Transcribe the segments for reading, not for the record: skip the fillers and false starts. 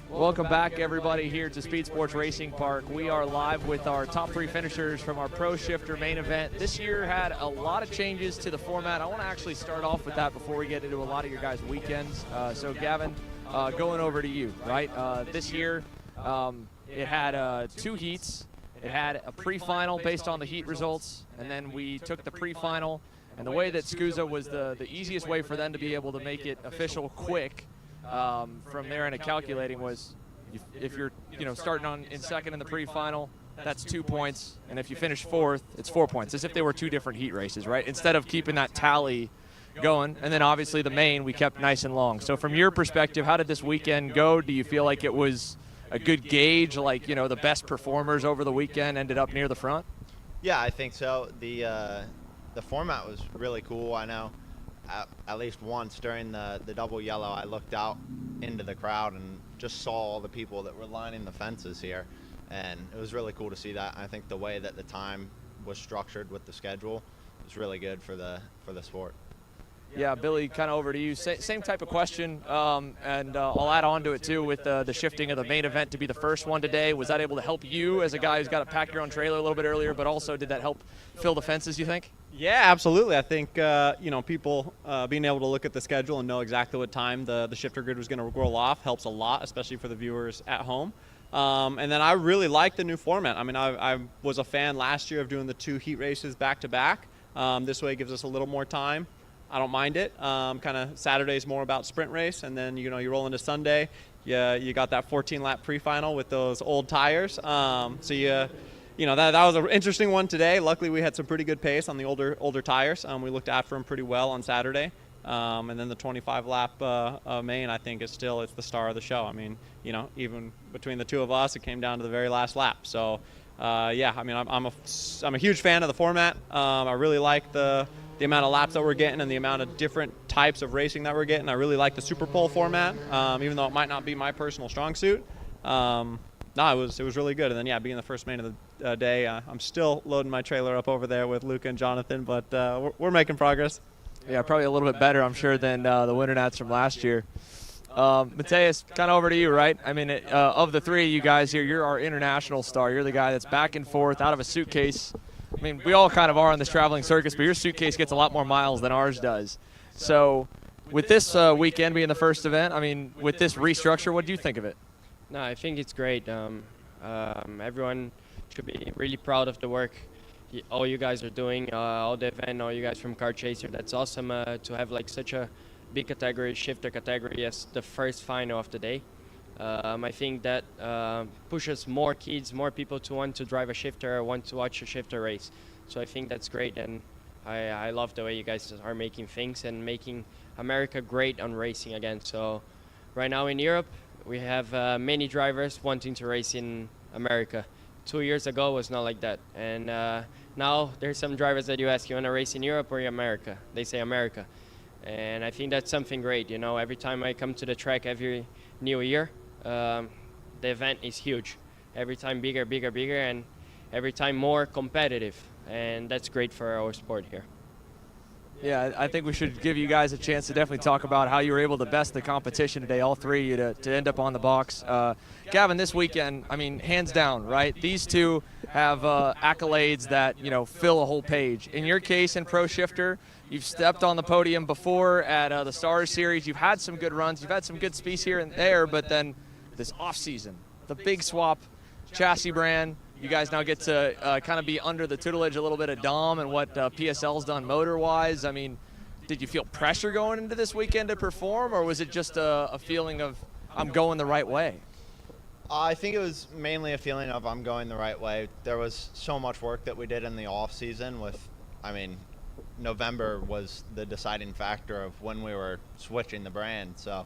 Welcome back, everybody, here to Speed Sports Racing Park. We are live with our top three finishers from our Pro Shifter main event. This year had a lot of changes to the format. I want to actually start off with that before we get into a lot of your guys' weekends. So, Gavin, going over to you, right? This year, it had 2 heats. It had a pre-final based on the heat results, and then we took the pre-final, and the way that SKUSA was the easiest way for them to be able to make it official quick from there into calculating was if you're starting in second in the pre-final, that's 2 points, and if you finish fourth, it's 4 points, as if they were 2 different heat races, right? Instead of keeping that tally going, and then obviously the main we kept nice and long. So from your perspective, how did this weekend go? Do you feel like it was a good gauge, like the best performers over the weekend ended up near the front? Yeah, I think so. The format was really cool. I know at least once during the double yellow, I looked out into the crowd and just saw all the people that were lining the fences here, and it was really cool to see that. I think the way that the time was structured with the schedule was really good for the sport. Yeah, Billy, kind of over to you. Same type of question, and I'll add on to it too with the shifting of the main event to be the first one today. Was that able to help you as a guy who's got to pack your own trailer a little bit earlier, but also did that help fill the fences, you think? Yeah, absolutely. I think, people being able to look at the schedule and know exactly what time the shifter grid was going to roll off helps a lot, especially for the viewers at home. And then I really like the new format. I mean, I was a fan last year of doing the 2 heat races back-to-back. This way it gives us a little more time. I don't mind it. Kind of Saturday's more about sprint race, and then you roll into Sunday. Yeah, you got that 14-lap pre-final with those old tires. So that was an interesting one today. Luckily, we had some pretty good pace on the older tires. We looked after them pretty well on Saturday. And then the 25-lap main, I think, it's the star of the show. I mean, even between the two of us, it came down to the very last lap. So, yeah, I mean, I'm a huge fan of the format. I really like the amount of laps that we're getting and the amount of different types of racing that we're getting. I really like the Super Pole format, even though it might not be my personal strong suit. No, it was really good. And then, yeah, being the first main of the day, I'm still loading my trailer up over there with Luca and Jonathan, but we're making progress. Yeah, probably a little bit better, I'm sure, than the Winter Nats from last year. Mateus, kind of over to you, right? I mean, of the 3 of you guys here, you're our international star. You're the guy that's back and forth out of a suitcase. I mean, we all kind of are on this traveling circus, but your suitcase gets a lot more miles than ours does. So with this weekend being the first event, I mean, with this restructure, what do you think of it? No, I think it's great. Everyone should be really proud of the work all you guys are doing, all the event, all you guys from Car Chaser. That's awesome to have like such a big category, shifter category, as the first final of the day. I think that pushes more kids, more people to want to drive a shifter, want to watch a shifter race. So I think that's great, and I love the way you guys are making things and making America great on racing again. So right now in Europe, we have many drivers wanting to race in America. 2 years ago was not like that, and now there's some drivers that you ask, you want to race in Europe or in America? They say America, and I think that's something great. Every time I come to the track every new year, the event is huge. Every time bigger, bigger, bigger, and every time more competitive, and that's great for our sport here. Yeah, I think we should give you guys a chance to definitely talk about how you were able to best the competition today, all 3 of you, to end up on the box. Gavin, this weekend, I mean, hands down, right? These 2 have accolades that, fill a whole page. In your case, in Pro Shifter, you've stepped on the podium before at the Stars Series. You've had some good runs. You've had some good speeds here and there, but then this off-season, the big swap, chassis brand, you guys now get to kind of be under the tutelage a little bit of Dom and what PSL's done motor-wise. I mean, did you feel pressure going into this weekend to perform, or was it just a feeling of I'm going the right way? I think it was mainly a feeling of I'm going the right way. There was so much work that we did in the off-season November was the deciding factor of when we were switching the brand. So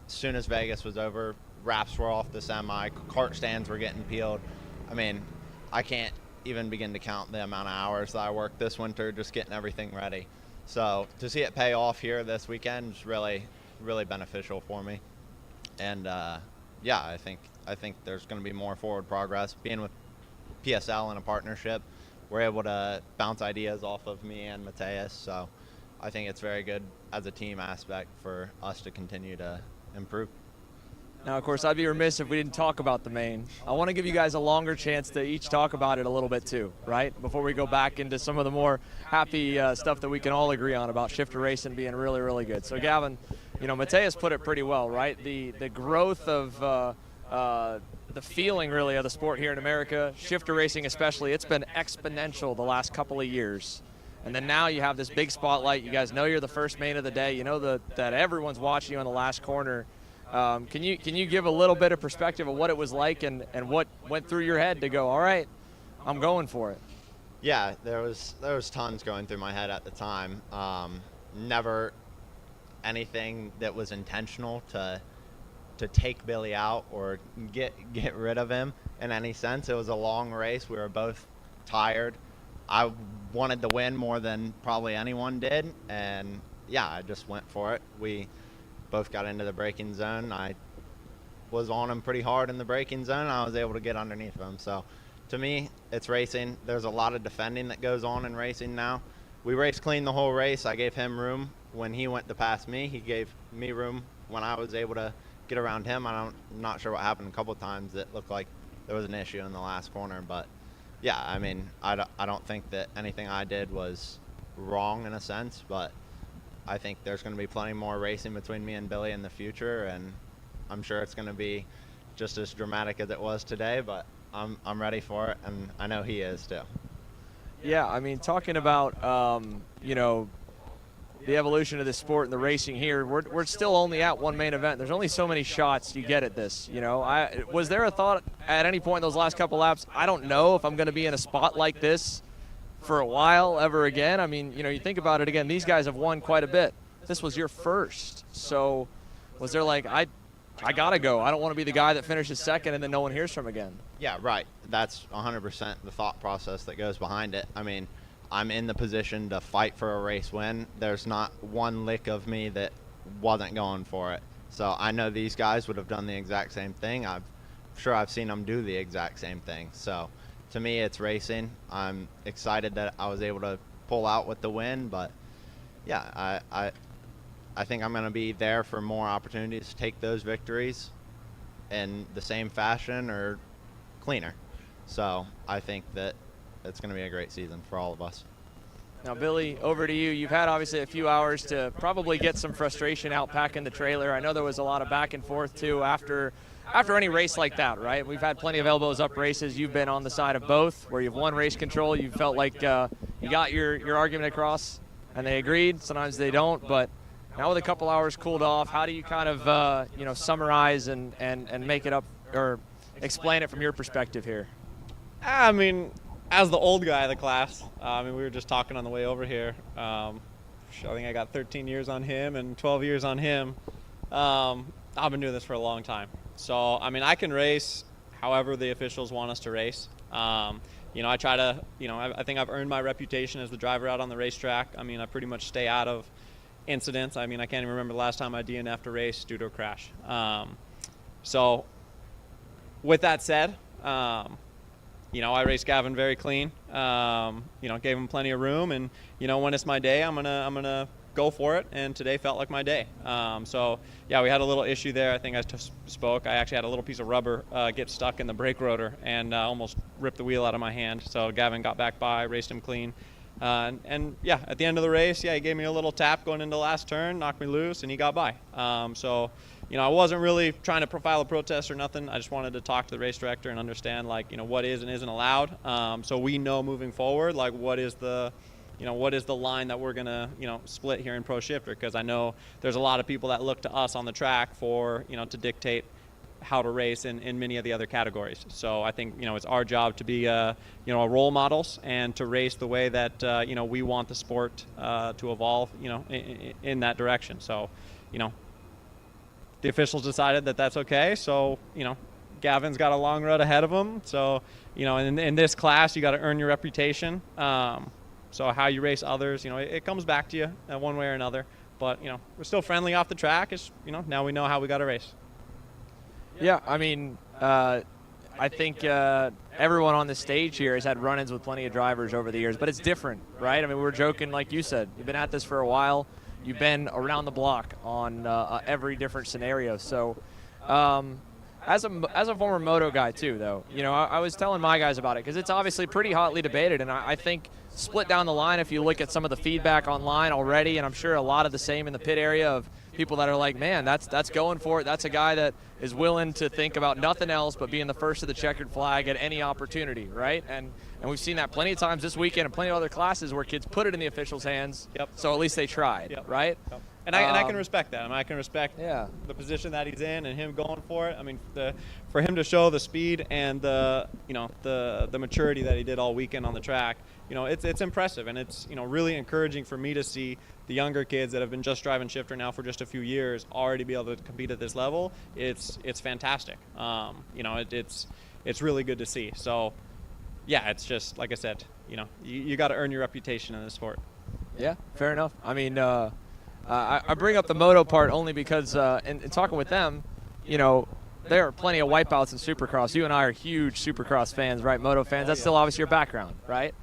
as soon as Vegas was over, wraps were off the semi, cart stands were getting peeled. I mean, I can't even begin to count the amount of hours that I worked this winter just getting everything ready. So to see it pay off here this weekend is really, really beneficial for me. And yeah, I think there's going to be more forward progress. Being with PSL in a partnership, we're able to bounce ideas off of me and Mateus. So I think it's very good as a team aspect for us to continue to improve. Now, of course, I'd be remiss if we didn't talk about the main. I want to give you guys a longer chance to each talk about it a little bit too, right? Before we go back into some of the more happy stuff that we can all agree on about shifter racing being really, really good. So, Gavin, Mateus put it pretty well, right? The growth of the feeling, really, of the sport here in America, shifter racing especially, it's been exponential the last couple of years. And then now you have this big spotlight. You guys know you're the first main of the day. You know that everyone's watching you on the last corner. Can you give a little bit of perspective of what it was like and what went through your head to go, all right, I'm going for it? Yeah, there was tons going through my head at the time. Never anything that was intentional to take Billy out or get rid of him in any sense. It was a long race. We were both tired. I wanted to win more than probably anyone did, and yeah, I just went for it. We both got into the braking zone. I was on him pretty hard in the braking zone. I was able to get underneath him. So to me, it's racing. There's a lot of defending that goes on in racing now. We raced clean the whole race. I gave him room when he went to pass me. He gave me room when I was able to get around him. I'm not sure what happened a couple times. It looked like there was an issue in the last corner. But yeah, I mean, I don't think that anything I did was wrong in a sense, but I think there's going to be plenty more racing between me and Billy in the future, and I'm sure it's going to be just as dramatic as it was today, but I'm ready for it, and I know he is too. Yeah, I mean, talking about, the evolution of this sport and the racing here, we're still only at one main event. There's only so many shots you get at this, Was there a thought at any point in those last couple laps, I don't know if I'm going to be in a spot like this for a while ever again? I mean, you think about it again, these guys have won quite a bit. This was your first. So was there like, I got to go. I don't want to be the guy that finishes second and then no one hears from again. Yeah, right. That's 100% the thought process that goes behind it. I mean, I'm in the position to fight for a race win. There's not one lick of me that wasn't going for it. So I know these guys would have done the exact same thing. I'm sure I've seen them do the exact same thing. So to me, it's racing. I'm excited that I was able to pull out with the win, but yeah, I think I'm going to be there for more opportunities to take those victories in the same fashion or cleaner. So I think that it's going to be a great season for all of us. Now, Billy, over to you. You've had obviously a few hours to probably get some frustration out packing the trailer. I know there was a lot of back and forth too after any race like that, right? We've had plenty of elbows up races. You've been on the side of both, where you've won race control. You felt like you got your argument across, and they agreed. Sometimes they don't, but now with a couple hours cooled off, how do you kind of summarize and make it up or explain it from your perspective here? I mean, as the old guy of the class, we were just talking on the way over here. I think I got 13 years on him and 12 years on him. I've been doing this for a long time. So, I mean, I can race however the officials want us to race. I try to, I think I've earned my reputation as the driver out on the racetrack. I mean, I pretty much stay out of incidents. I mean, I can't even remember the last time I DNF'd a race due to a crash. So, with that said, I raced Gavin very clean. Gave him plenty of room, and when it's my day, I'm gonna go for it. And today felt like my day. So yeah, we had a little issue there. I think I spoke. I actually had a little piece of rubber get stuck in the brake rotor and almost ripped the wheel out of my hand. So Gavin got back by, raced him clean. And yeah, at the end of the race, he gave me a little tap going into the last turn, knocked me loose, and he got by. I wasn't really trying to profile a protest or nothing. I just wanted to talk to the race director and understand, what is and isn't allowed. So we know moving forward, what is the line that we're gonna, split here in Pro Shifter, because I know there's a lot of people that look to us on the track for, to dictate how to race in many of the other categories. So I think, it's our job to be, role models and to race the way that, we want the sport to evolve, in that direction. So, the officials decided that that's okay. So, Gavin's got a long road ahead of him. So, in this class, you got to earn your reputation. So how you race others, it comes back to you one way or another. But, we're still friendly off the track. It's, now we know how we got to race. Yeah, I mean, I think everyone on the stage here has had run-ins with plenty of drivers over the years, but it's different, right? I mean, we were joking, like you said, you've been at this for a while. You've been around the block on every different scenario. So As a former moto guy too, though, I was telling my guys about it because it's obviously pretty hotly debated, and I think split down the line if you look at some of the feedback online already, and I'm sure a lot of the same in the pit area of people that are like, man, that's going for it. That's a guy that is willing to think about nothing else but being the first of the checkered flag at any opportunity, right? And we've seen that plenty of times this weekend and plenty of other classes where kids put it in the officials' hands. Yep. So at least they tried, Yep. right? Yep. And I can respect that. I mean, I can respect Yeah. the position that he's in and him going for it. I mean, for him to show the speed and the maturity that he did all weekend on the track, it's impressive, and it's really encouraging for me to see the younger kids that have been just driving shifter now for just a few years already be able to compete at this level. It's fantastic. It's really good to see. So, yeah, it's just like I said. You got to earn your reputation in this sport. Yeah, fair enough. I mean. I bring up the moto part only because in talking with them, there are plenty of wipeouts in Supercross. You and I are huge Supercross fans, right? Moto fans. That's still obviously your background, right?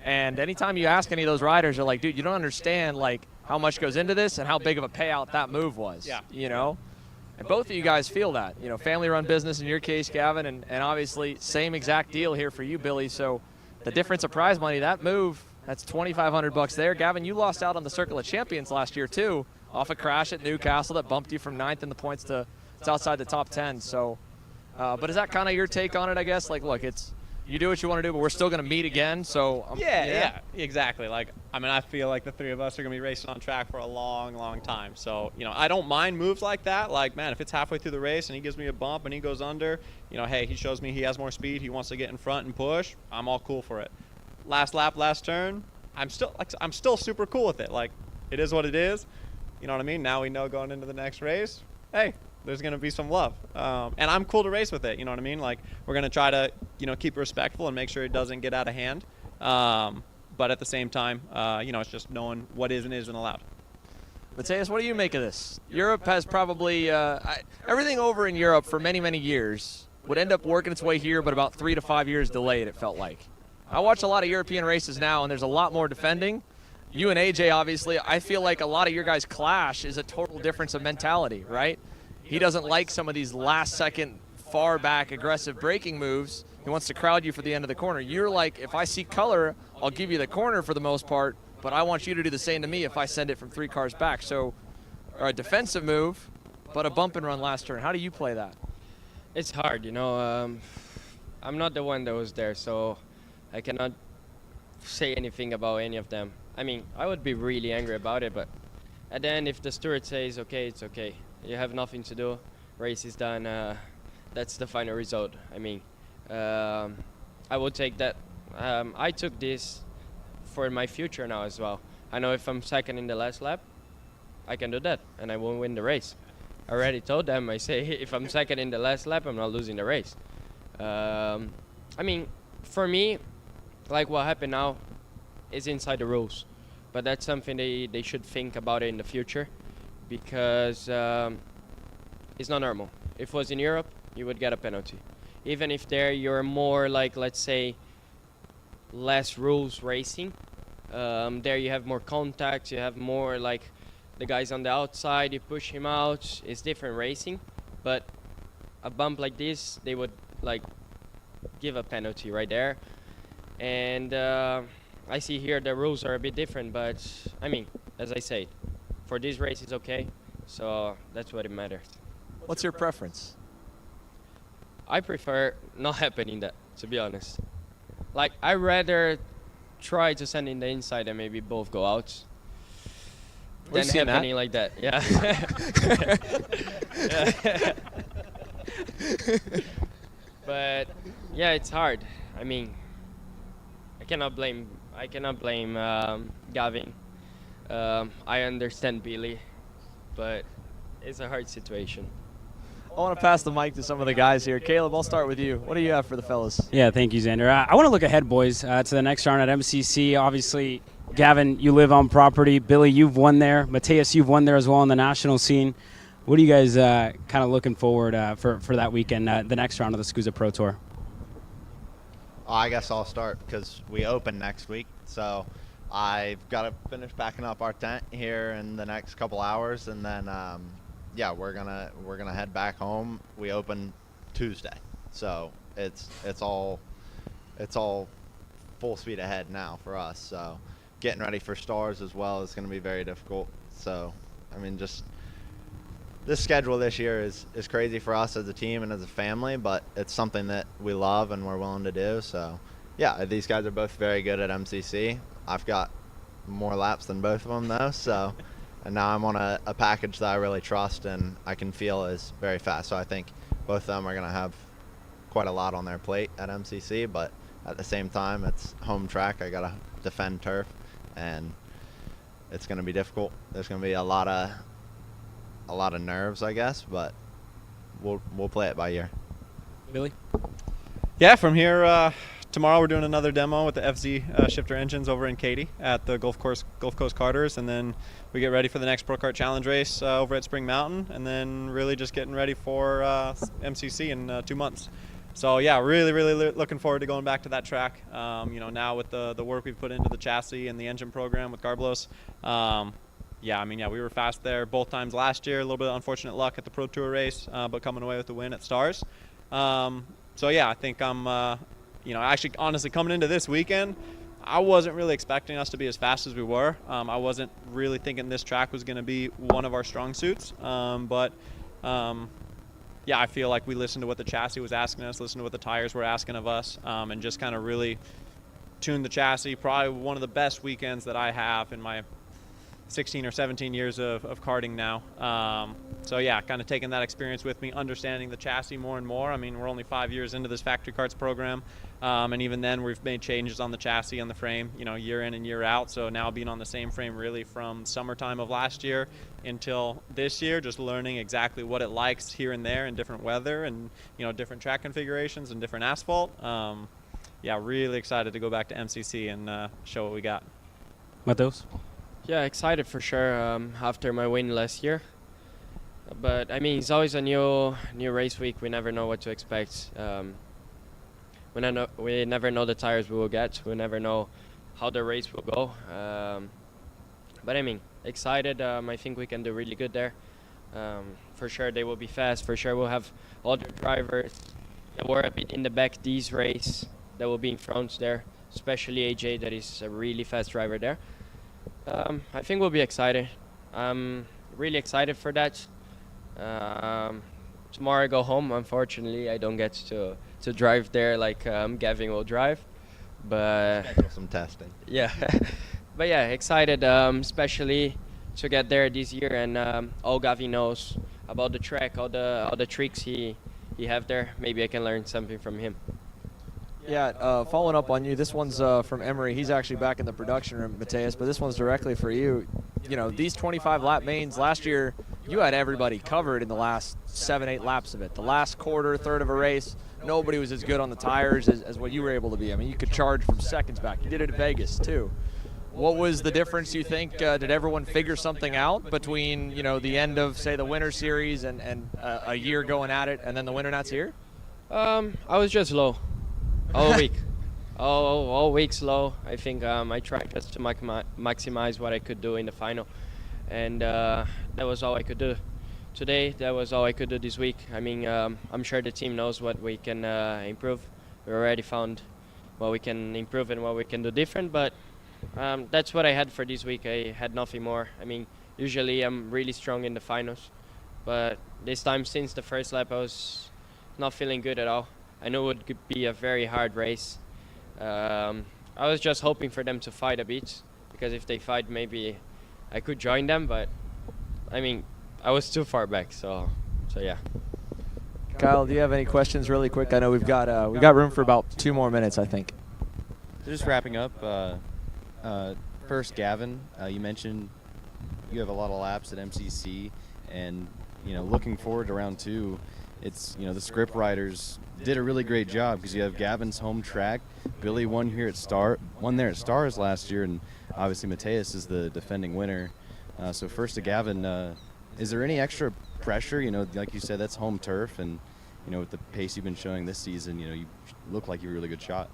And anytime you ask any of those riders, they're like, dude, you don't understand how much goes into this and how big of a payout that move was. Yeah. And both of you guys feel that. Family-run business in your case, Gavin, and obviously same exact deal here for you, Billy. So the difference of prize money, that move. That's $2,500 there. Gavin, you lost out on the Circle of Champions last year, too, off a crash at Newcastle that bumped you from 9th in the points to it's outside the top 10. So, but is that kind of your take on it, I guess? Look, you do what you want to do, but we're still going to meet again. So Yeah, exactly. I feel like the three of us are going to be racing on track for a long, long time. So, I don't mind moves like that. Man, if it's halfway through the race and he gives me a bump and he goes under, hey, he shows me he has more speed, he wants to get in front and push, I'm all cool for it. Last lap, last turn, I'm still super cool with it. It is what it is. You know what I mean? Now we know going into the next race, hey, there's going to be some love. And I'm cool to race with it. You know what I mean? We're going to try to, keep it respectful and make sure it doesn't get out of hand. But at the same time, it's just knowing what is and isn't allowed. Mateus, what do you make of this? Europe has probably everything over in Europe for many, many years would end up working its way here, but about 3 to 5 years delayed, it felt like. I watch a lot of European races now, and there's a lot more defending. You and AJ, obviously, I feel like a lot of your guys' clash is a total difference of mentality, right? He doesn't like some of these last-second, far-back, aggressive braking moves. He wants to crowd you for the end of the corner. You're like, if I see color, I'll give you the corner for the most part, but I want you to do the same to me if I send it from 3 cars back. So a defensive move, but a bump and run last turn. How do you play that? It's hard, I'm not the one that was there, so I cannot say anything about any of them. I mean, I would be really angry about it, but at the end, if the steward says, okay, it's okay, you have nothing to do, race is done, that's the final result. I mean, I would take that. I took this for my future now as well. I know if I'm second in the last lap, I can do that, and I won't win the race. I already told them, I say, if I'm second in the last lap, I'm not losing the race. I mean, for me, what happened now is inside the rules, but that's something they should think about it in the future, because it's not normal. If it was in Europe, you would get a penalty. Even if there you're more let's say, less rules racing, there you have more contact, you have more the guys on the outside, you push him out, it's different racing, but a bump like this, they would give a penalty right there. And I see here the rules are a bit different, but I mean, as I said, for this race it's okay, so that's what it matters. What's your preference? I prefer not happening that, to be honest. I'd rather try to send in the inside and maybe both go out than happening like that. Yeah. Yeah. But yeah, it's hard. I mean, I cannot blame Gavin. I understand Billy, but it's a hard situation. I want to pass the mic to some of the guys here. Caleb, I'll start with you. What do you have for the fellas? Yeah, thank you, Xander. I want to look ahead, boys, to the next round at MCC. Obviously, Gavin, you live on property. Billy, you've won there. Mateus, you've won there as well on the national scene. What are you guys kind of looking forward for that weekend, the next round of the SKUSA Pro Tour? I guess I'll start because we open next week. So I've got to finish packing up our tent here in the next couple hours, and then yeah, we're gonna head back home. We open Tuesday, so it's all full speed ahead now for us. So getting ready for Stars as well is going to be very difficult. So I mean, just this schedule this year is crazy for us as a team and as a family, but it's something that we love and we're willing to do. So yeah, these guys are both very good at MCC. I've got more laps than both of them though, so and now I'm on a package that I really trust and I can feel is very fast. So I think both of them are going to have quite a lot on their plate at MCC, but at the same time, it's home track. I got to defend turf, and it's going to be difficult. There's going to be a lot of nerves, I guess, but we'll play it by ear. Billy? Yeah, from here, tomorrow we're doing another demo with the FZ shifter engines over in Katy at the Gulf Coast Karters, and then we get ready for the next Pro Kart Challenge race over at Spring Mountain, and then really just getting ready for MCC in 2 months. So yeah, really looking forward to going back to that track. Now with the work we've put into the chassis and the engine program with Garblos, we were fast there both times last year. A little bit of unfortunate luck at the Pro Tour race, but coming away with the win at Stars. I think I'm, actually honestly coming into this weekend, I wasn't really expecting us to be as fast as we were. I wasn't really thinking this track was going to be one of our strong suits, I feel like we listened to what the chassis was asking us, listened to what the tires were asking of us, and just kind of really tuned the chassis. Probably one of the best weekends that I have in my 16 or 17 years of karting now. Kind of taking that experience with me, understanding the chassis more and more. I mean, we're only 5 years into this factory karts program, and even then we've made changes on the chassis, on the frame, year in and year out. So now being on the same frame really from summertime of last year until this year, just learning exactly what it likes here and there in different weather and, different track configurations and different asphalt. Really excited to go back to MCC and show what we got. Mateus? Yeah, excited for sure after my win last year. But I mean, it's always a new race week. We never know what to expect. We never know the tires we will get. We never know how the race will go. But I mean, excited. I think we can do really good there. For sure, they will be fast. For sure, we'll have other drivers that were a bit in the back these race that will be in front there, especially AJ, that is a really fast driver there. I think we'll be excited. I'm really excited for that. Tomorrow I go home. Unfortunately, I don't get to drive there like Gavin will drive. But schedule some testing. Yeah, but yeah, excited, especially to get there this year and all Gavin knows about the track, all the tricks he have there. Maybe I can learn something from him. Yeah, following up on you, this one's from Emery. He's actually back in the production room, Mateus, but this one's directly for you. These 25-lap mains, last year, you had everybody covered in the last 7-8 laps of it. The last quarter, third of a race, nobody was as good on the tires as what you were able to be. I mean, you could charge from seconds back. You did it at Vegas, too. What was the difference, you think? Did everyone figure something out between, the end of, say, the Winter Series and a year going at it, and then the Winter Nats here? I was just low. All week. all week slow. I think I tried just to maximize what I could do in the final. And that was all I could do today. That was all I could do this week. I mean, I'm sure the team knows what we can improve. We already found what we can improve and what we can do different. But that's what I had for this week. I had nothing more. I mean, usually I'm really strong in the finals. But this time, since the first lap, I was not feeling good at all. I knew it would be a very hard race. I was just hoping for them to fight a bit, because if they fight, maybe I could join them. But I mean, I was too far back, so yeah. Kyle, do you have any questions really quick? I know we've got room for about 2 more minutes, I think. Just wrapping up. First, Gavin, you mentioned you have a lot of laps at MCC, and looking forward to round 2. It's the script writers did a really great job, because you have Gavin's home track. Billy won there at Stars last year, and obviously Mateus is the defending winner. So first to Gavin, is there any extra pressure? Like you said, that's home turf, and with the pace you've been showing this season, you look like you have a really good shot.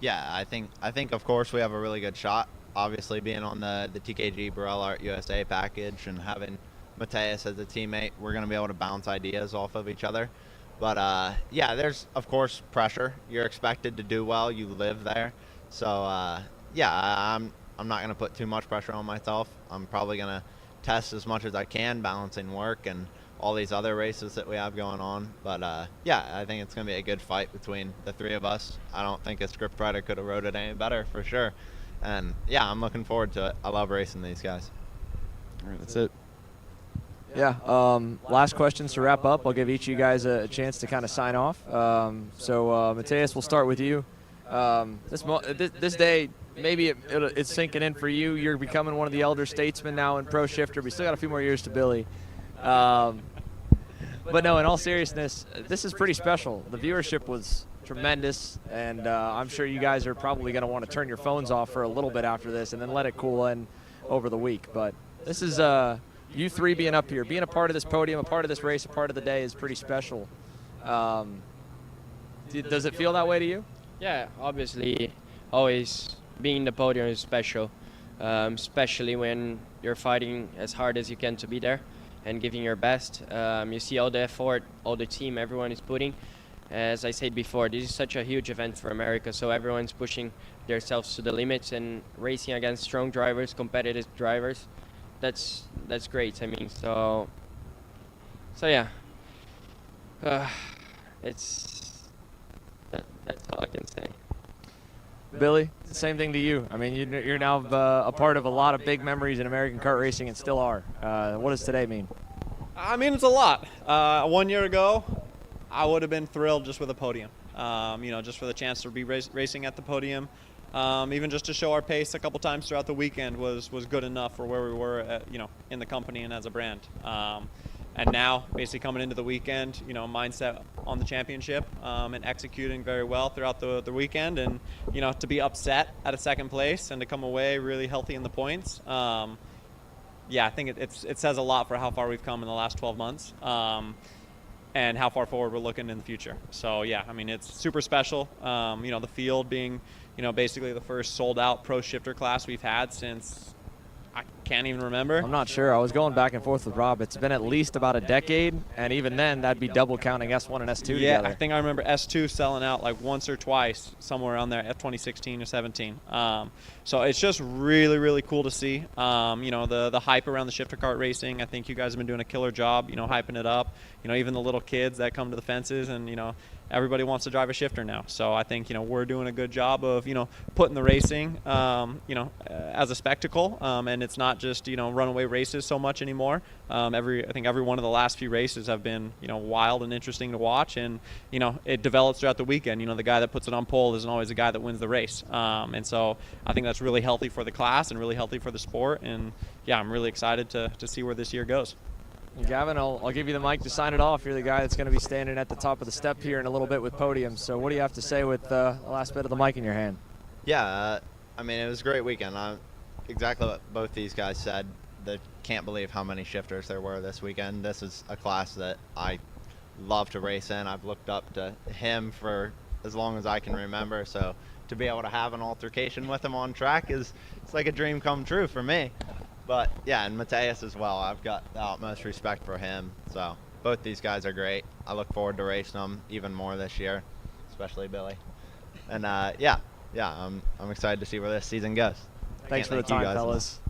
Yeah, I think of course we have a really good shot. Obviously, being on the TKG Burrell Art USA package and having Mateus as a teammate. We're going to be able to bounce ideas off of each other. But, yeah, there's, of course, pressure. You're expected to do well. You live there. So, yeah, I'm not going to put too much pressure on myself. I'm probably going to test as much as I can, balancing work and all these other races that we have going on. But, yeah, I think it's going to be a good fight between the three of us. I don't think a script writer could have wrote it any better, for sure. And, yeah, I'm looking forward to it. I love racing these guys. All right, that's it. Yeah. Last questions to wrap up. I'll give each of you guys a chance to kind of sign off. So, Mateus, we'll start with you. This day, maybe it's sinking in for you. You're becoming one of the elder statesmen now in Pro Shifter. We still got a few more years to Billy. But no, in all seriousness, this is pretty special. The viewership was tremendous, and I'm sure you guys are probably going to want to turn your phones off for a little bit after this and then let it cool in over the week. But this is you three being up here, being a part of this podium, a part of this race, a part of the day is pretty special. Does it feel that way to you? Yeah, obviously, always being in the podium is special, especially when you're fighting as hard as you can to be there and giving your best. You see all the effort, all the team, everyone is putting. As I said before, this is such a huge event for America, so everyone's pushing themselves to the limits and racing against strong drivers, competitive drivers. That's great. I mean, so yeah, that's all I can say. Billy, same thing to you. I mean, you're now a part of a lot of big memories in American kart racing and still are. What does today mean? I mean, it's a lot. 1 year ago, I would have been thrilled just with a podium. Just for the chance to be racing at the podium. Even just to show our pace a couple times throughout the weekend was good enough for where we were, in the company and as a brand. And now, basically coming into the weekend, mindset on the championship and executing very well throughout the weekend. And, to be upset at a second place and to come away really healthy in the points. I think it says a lot for how far we've come in the last 12 months and how far forward we're looking in the future. So, yeah, I mean, it's super special. The field being, basically the first sold-out pro shifter class we've had since I can't even remember. I'm not sure. I was going back and forth with Rob. It's been at least about a decade, and even then, that'd be double counting S1 and S2 yeah, together. I think I remember S2 selling out like once or twice, somewhere around there at 2016 or 17. So it's just really, really cool to see. The hype around the shifter kart racing. I think you guys have been doing a killer job, hyping it up. Even the little kids that come to the fences and, everybody wants to drive a shifter now. So I think, we're doing a good job of, putting the racing, as a spectacle. And it's not just, runaway races so much anymore. I think every one of the last few races have been, wild and interesting to watch. And, it develops throughout the weekend. The guy that puts it on pole isn't always the guy that wins the race. And so I think that's really healthy for the class and really healthy for the sport. And, yeah, I'm really excited to see where this year goes. Gavin, I'll give you the mic to sign it off. You're the guy that's going to be standing at the top of the step here in a little bit with podiums. So what do you have to say with the last bit of the mic in your hand? Yeah, I mean, it was a great weekend. Exactly what both these guys said. Can't believe how many shifters there were this weekend. This is a class that I love to race in. I've looked up to him for as long as I can remember. So to be able to have an altercation with him on track it's like a dream come true for me. But, yeah, and Mateus as well. I've got the utmost respect for him. So both these guys are great. I look forward to racing them even more this year, especially Billy. And, I'm excited to see where this season goes. Thanks for the time, fellas.